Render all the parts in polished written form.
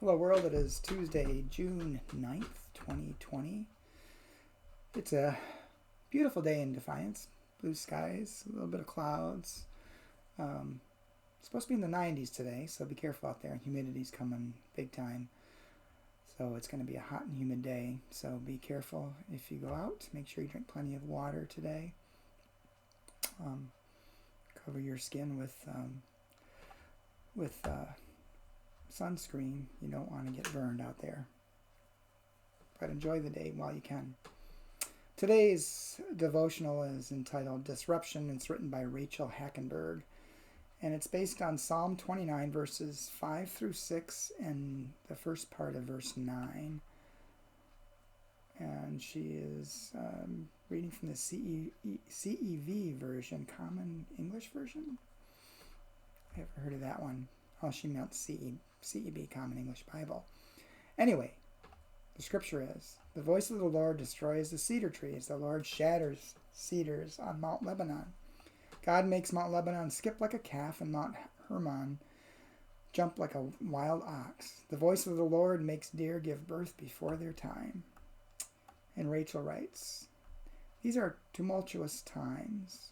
Hello world, it is Tuesday, June 9th, 2020. It's a beautiful day in Defiance. Blue skies, a little bit of clouds. It's supposed to be in the 90s today, so be careful out there. Humidity's coming big time. So it's going to be a hot and humid day, so be careful if you go out. Make sure you drink plenty of water today. Cover your skin with sunscreen. You don't want to get burned out there. But enjoy the day while you can. Today's devotional is entitled Disruption. It's written by Rachel Hackenberg. And it's based on Psalm 29, verses 5 through 6, and the first part of verse 9. And she is reading from the CEV version, Common English Version. I haven't heard of that one. Oh, she meant CEB, Common English Bible. Anyway, the scripture is, the voice of the Lord destroys the cedar trees. The Lord shatters cedars on Mount Lebanon. God makes Mount Lebanon skip like a calf and Mount Hermon jump like a wild ox. The voice of the Lord makes deer give birth before their time. And Rachel writes, these are tumultuous times.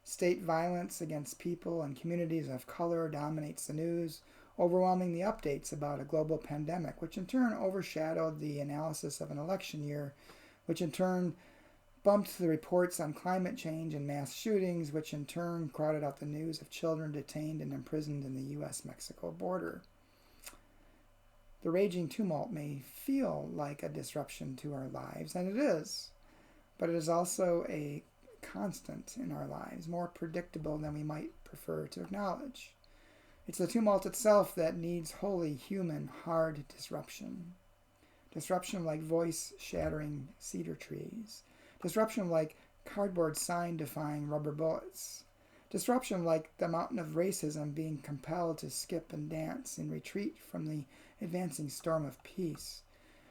State violence against people and communities of color dominates the news, overwhelming the updates about a global pandemic, which in turn overshadowed the analysis of an election year, which in turn bumped the reports on climate change and mass shootings, which in turn crowded out the news of children detained and imprisoned in the U.S.-Mexico border. The raging tumult may feel like a disruption to our lives, and it is, but it is also a constant in our lives, more predictable than we might prefer to acknowledge. It's the tumult itself that needs wholly human, hard disruption. Disruption like voice-shattering cedar trees. Disruption like cardboard sign-defying rubber bullets. Disruption like the mountain of racism being compelled to skip and dance in retreat from the advancing storm of peace.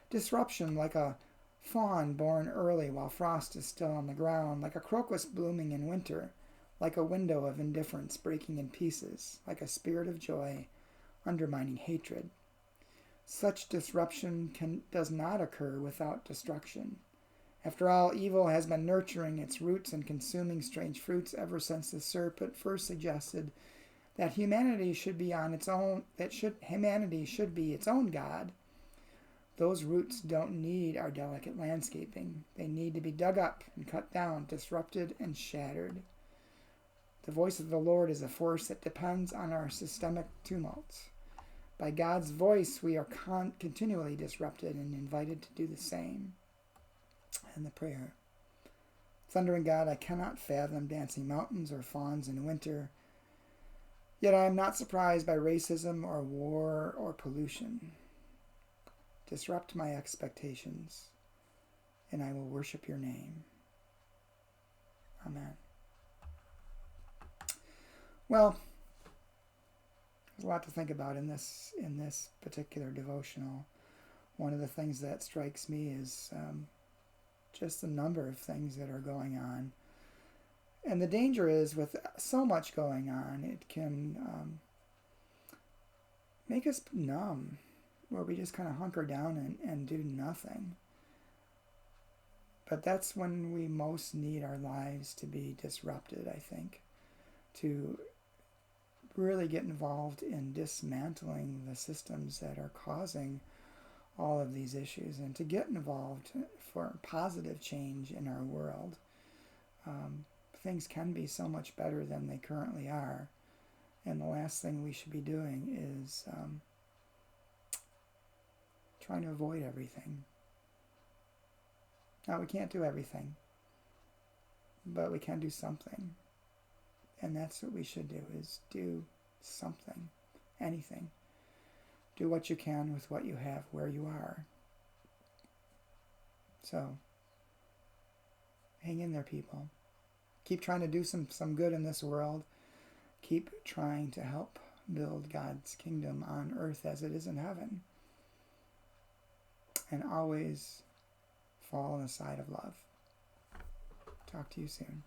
Disruption like a fawn born early while frost is still on the ground, like a crocus blooming in winter, like a window of indifference breaking in pieces, like a spirit of joy undermining hatred. Such disruption does not occur without destruction. After all, evil has been nurturing its roots and consuming strange fruits ever since the serpent first suggested that humanity should be its own God. Those roots don't need our delicate landscaping. They need to be dug up and cut down, disrupted and shattered. The voice of the Lord is a force that depends on our systemic tumults. By God's voice, we are continually disrupted and invited to do the same. And the prayer. Thundering God, I cannot fathom dancing mountains or fawns in winter. Yet I am not surprised by racism or war or pollution. Disrupt my expectations, and I will worship your name. Amen. Well, there's a lot to think about in this particular devotional. One of the things that strikes me is just the number of things that are going on. And the danger is, with so much going on, it can make us numb, where we just kind of hunker down and do nothing. But that's when we most need our lives to be disrupted, I think, to really get involved in dismantling the systems that are causing all of these issues, and to get involved for positive change in our world. Things can be so much better than they currently are, and the last thing we should be doing is trying to avoid everything. Now, we can't do everything, but we can do something, and that's what we should do, is do something, anything. Do what you can with what you have where you are. So, hang in there, people. Keep trying to do some good in this world. Keep trying to help build God's kingdom on earth as it is in heaven. And always fall on the side of love. Talk to you soon.